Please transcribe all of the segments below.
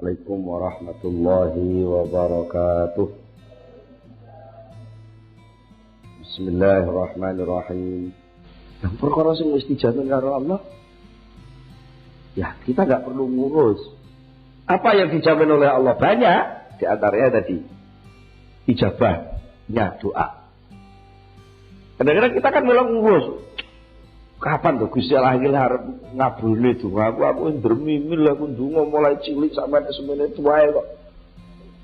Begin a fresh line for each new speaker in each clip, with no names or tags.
Assalamualaikum warahmatullahi wabarakatuh. Bismillahirrahmanirrahim. Yang perkara sing wis dijamin karo Allah, ya kita nggak perlu ngurus. Apa yang dijamin oleh Allah banyak, di antaranya tadi ijabahnya doa. Kadang-kadang kita kan malah ngurus. Kapan tuh Gusti Allah iki arep ngabulne donga aku ndremimil aku ndonga mulai cilik sampai semene tuae kok.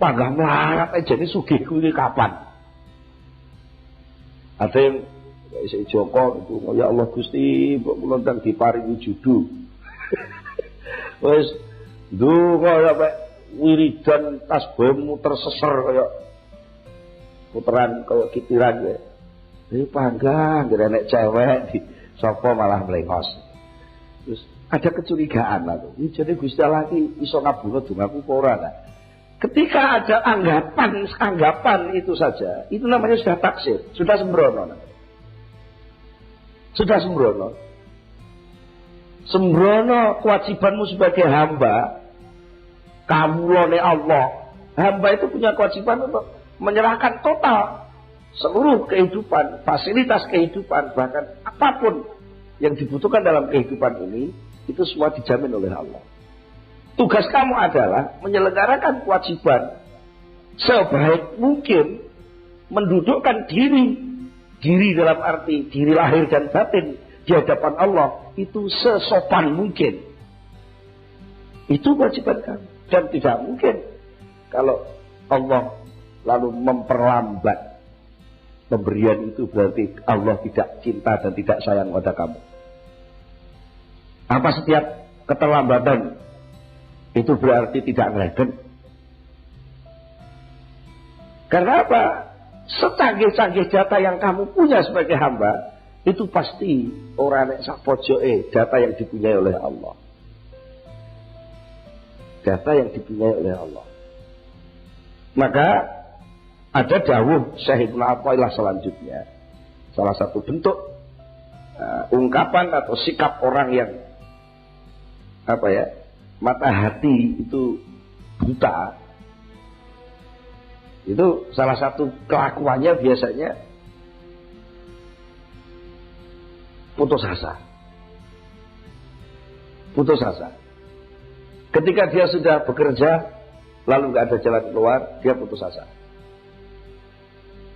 Panggah melarat aja ini sugihku ini kapan? Ada yang isi Joko itu, ya Allah Gusti, mbok kula ndang diparingi judu. Wis ndonga sampai wiridan tasbihmu terseser kaya puteran kaya kitiran ya. Ini panggah nggak nek cewek di sopo malah melengos. Terus ada kecurigaan lah tuh. Ini jadi Gusti Allah iki iso ngabulno dongaku apa ora ta? Ketika ada anggapan itu saja, itu namanya sudah taksir, sudah sembrono. Sudah sembrono. Sembrono kewajibanmu sebagai hamba, kawulane Allah. Hamba itu punya kewajiban untuk menyerahkan total seluruh kehidupan, fasilitas kehidupan, bahkan apapun yang dibutuhkan dalam kehidupan ini, itu semua dijamin oleh Allah. Tugas kamu adalah menyelenggarakan kewajiban sebaik mungkin, mendudukkan diri dalam arti diri lahir dan batin di hadapan Allah itu sesopan mungkin. Itu kewajiban kamu. Dan tidak mungkin kalau Allah lalu memperlambat pemberian itu, berarti Allah tidak cinta dan tidak sayang pada kamu. Apa setiap keterlambatan itu berarti tidak ngereden? Karena apa? Secanggih-canggih data yang kamu punya sebagai hamba, itu pasti orang yang sak pojoke data yang dipunyai oleh Allah. Data yang dipunyai oleh Allah. Maka ada dawuh Syekh Ibnu Athaillah selanjutnya. Salah satu bentuk ungkapan atau sikap orang yang mata hati itu buta. Itu salah satu kelakuannya biasanya putus asa. Putus asa. Ketika dia sudah bekerja lalu nggak ada jalan keluar, dia putus asa.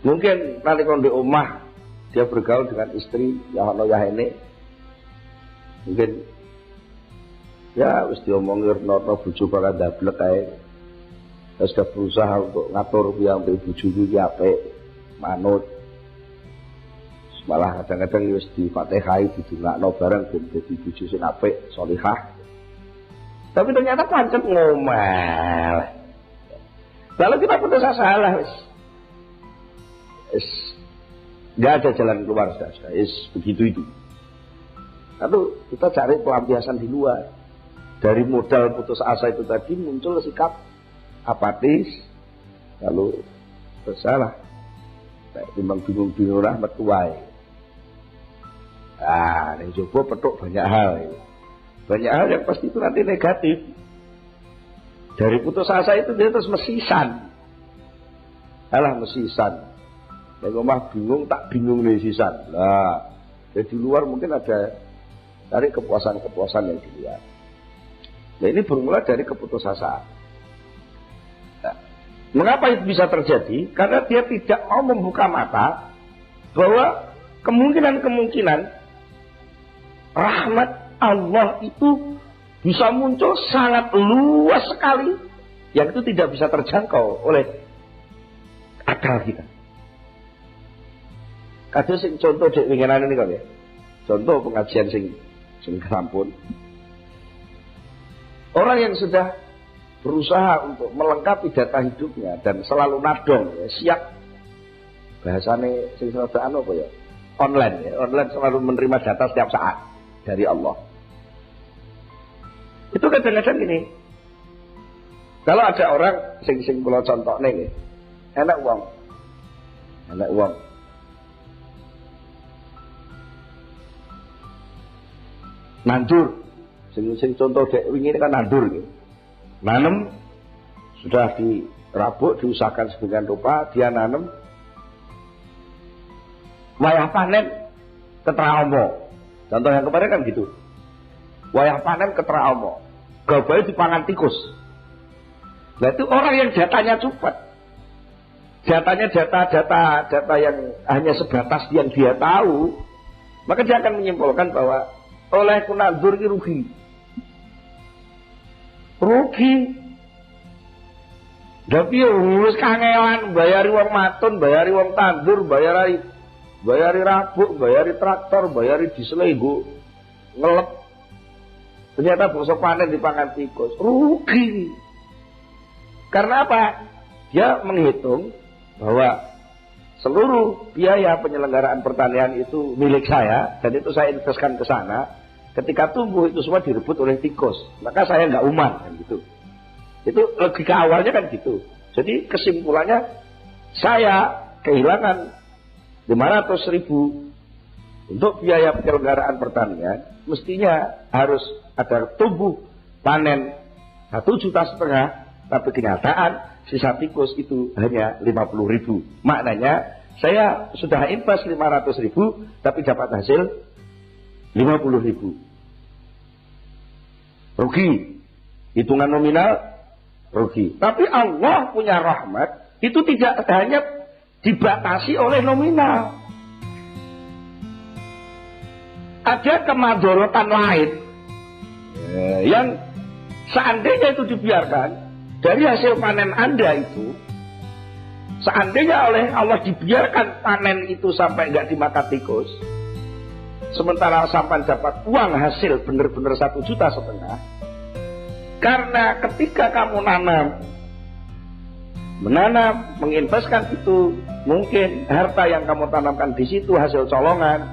Mungkin nanti kalau di rumah dia bergaul dengan istri yang ono ya ini, mungkin ya wis diomongir noto bojo bakal ndablek kae. Terus sudah berusaha untuk ngatur yang bojo iki apik, manut. Malah kadang-kadang wis di Fatihah didongakno bareng ben dadi bojo sing apik, salihah. Tapi ternyata pancet ngomel. Lalu kita putus asa lah wis. Nggak ada jalan keluar sudah begitu itu. Lalu kita cari pelampiasan di luar. Dari modal putus asa itu tadi muncul sikap apatis, lalu bersalah. Timbang bingung rahmat tuai. Yang coba petuk banyak hal. Banyak hal yang pasti itu nanti negatif. Dari putus asa itu dia terus mesisan. Mesisan. Yang rumah bingung, tak bingung nih sisan. Nah, di luar mungkin ada dari kepuasan-kepuasan yang di luar. Nah, ini bermula dari keputusasaan. Nah, mengapa itu bisa terjadi? Karena dia tidak mau membuka mata bahwa kemungkinan rahmat Allah itu bisa muncul sangat luas sekali, yang itu tidak bisa terjangkau oleh akal kita. Kados sing contoh dek winginane niku ya. Contoh pengajian sing sampun. Orang yang sudah berusaha untuk melengkapi data hidupnya dan selalu nadong ya, siap bahasane sing sedaan apa ya? Online ya. Online selalu menerima data setiap saat dari Allah. Itu kadang-kadang gini. Kalau ada orang sing kula contohne nggih. Enak uang. Nandur, sing contoh dek wingi kan nandur gitu. Nanem sudah dirabuk, diusahakan sedemikian rupa, dia nanam, wayah panen ketra omo. Contoh yang kemarin kan gitu, wayah panen ketra omo, gabai dipangan tikus. Nah itu orang yang datanya cepat, datanya data yang hanya sebatas yang dia tahu, maka dia akan menyimpulkan bahwa oleh kunandur ini rugi. Tapi urus kangelan, bayari wong matun, bayari wong tandur, bayari rabuk, bayari traktor, bayari diselenggu, ngelep. Ternyata bosok panen dipangan tikus, rugi. Karena apa? Dia menghitung bahwa seluruh biaya penyelenggaraan pertanian itu milik saya, dan itu saya investkan ke sana. Ketika tumbuh itu semua direbut oleh tikus, maka saya nggak uman kan gitu. Itu logika awalnya kan gitu. Jadi kesimpulannya saya kehilangan 500.000 untuk biaya penyelenggaraan pertanian. Mestinya harus ada tumbuh panen 1,5 juta, tapi kenyataan sisa tikus itu hanya 50.000. Maknanya saya sudah invest 500.000 tapi dapat hasil 50.000. Rugi. Hitungan nominal rugi. Tapi Allah punya rahmat, itu tidak hanya dibatasi oleh nominal. Ada kemadharatan lain yang seandainya itu dibiarkan dari hasil panen Anda itu, seandainya oleh Allah dibiarkan panen itu sampai nggak dimakan tikus, sementara sampai dapat uang hasil benar-benar 1,5 juta. Karena ketika kamu menanam, menginvestkan itu, mungkin harta yang kamu tanamkan di situ hasil colongan.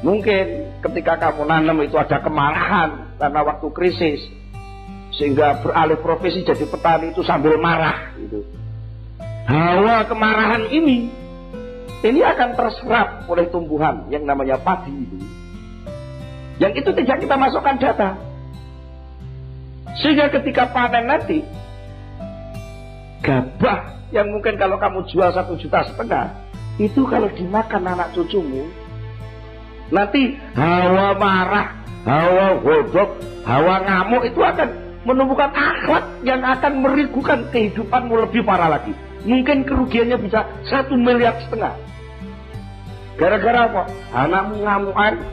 Mungkin ketika kamu nanam itu ada kemarahan karena waktu krisis, sehingga beralih profesi jadi petani itu sambil marah gitu. Hawa kemarahan ini akan terserap oleh tumbuhan yang namanya padi itu. Yang itu tidak kita masukkan data. Sehingga ketika panen nanti, gabah yang mungkin kalau kamu jual 1,5 juta, itu kalau dimakan anak cucumu, nanti hawa marah, hawa godok, hawa ngamuk itu akan menumbuhkan akhlak yang akan merigukan kehidupanmu lebih parah lagi. Mungkin kerugiannya bisa 1,5 miliar. Gara-gara apa? Anakmu ngamukan,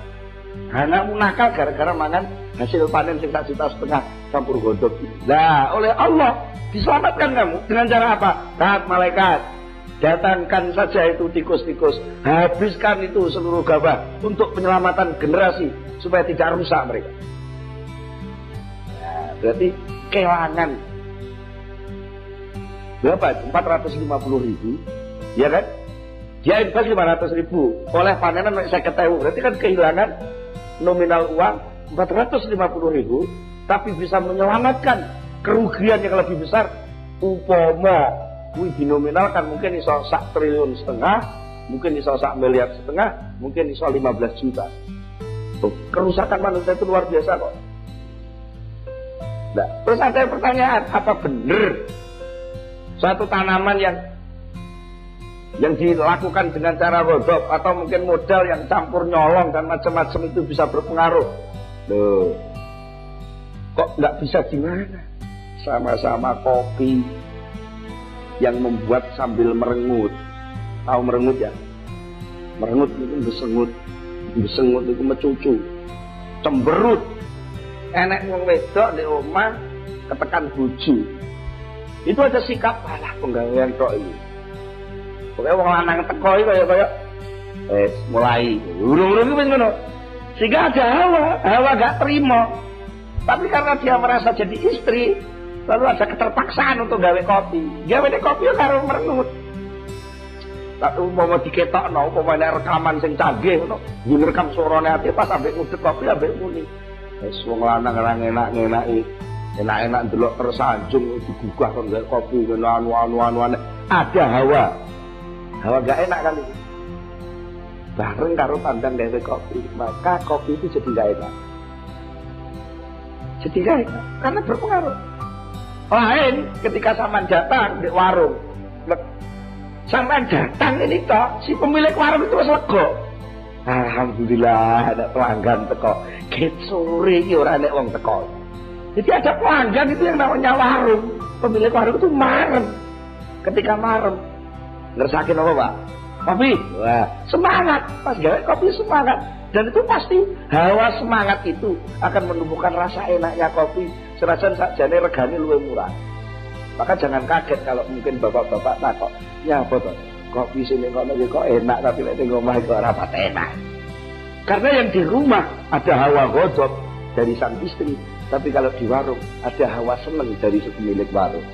anakmu nakal gara-gara makan hasil panen 1,5 juta campur godok. Nah, oleh Allah diselamatkan kamu dengan cara apa? Taat malaikat, datangkan saja itu tikus-tikus, habiskan itu seluruh gabah untuk penyelamatan generasi supaya tidak rusak mereka. Nah, berarti kehilangan berapa? 450.000, ya kan? Dia invest 500.000, oleh panenan saya ketahui, berarti kan kehilangan nominal uang 450.000, tapi bisa menyelamatkan kerugian yang lebih besar. Umpama kuwi dinominalkan mungkin iso 1,5 triliun, mungkin iso 1,5 miliar, mungkin iso 15 juta. Kerusakan manusia itu luar biasa kok. Nah, terus ada pertanyaan, apa benar suatu tanaman yang dilakukan dengan cara rodok atau mungkin modal yang campur nyolong dan macam-macam itu bisa berpengaruh? Loh, kok nggak bisa gimana? Sama-sama kopi yang membuat sambil merengut. Tahu merengut ya? Merengut itu besengut, besengut itu mecucu, cemberut. Enek wong wedok di omah ketekan bojo. Itu ada sikap alah penggawean tok iki. Pokoke wong lanang teko iki kaya mulai urung-urung iki wis ngono. Sehingga ada hawa gak terima. Tapi karena dia merasa jadi istri, lalu ada keterpaksaan untuk gawe kopi. Gawe kopi ya karo merengut. Tak umpama diketokno, umpama rekaman sing canggih ngono, direkam suarane ati pas ambek ngudek kopi ambek muni. Wis wong lanang ora enak-enaki. Enak-enak ndelok tersanjung digugah kon gawe kopi ngono anu-anu. Ada hawa. Hawa gak enak kan itu. Bareng karo pandang gawe kopi, maka kopi itu jadi gak enak. Jadi gak enak karena berpengaruh. Lain ketika sampean datang di warung. Sampean datang ini toh, si pemilik warung itu wis lega. Alhamdulillah ada pelanggan teko. Ket sore iki ora nek wong teko. Jadi ada pelanggan itu yang namanya warung. Pemilik warung itu marem. Ketika marem, ngersakin apa Pak? Kopi. Wah, semangat. Pas gawe kopi semangat. Dan itu pasti hawa semangat itu akan menumbuhkan rasa enaknya kopi. Senajan sakjane regane luwih murah. Maka jangan kaget kalau mungkin bapak-bapak takok, ya apa toh? Kopi sini kono kok enak tapi nek ning omah kok ora enak. Karena yang di rumah ada hawa godop dari sang istri, tapi kalau di warung ada hawa seneng dari si pemilik warung.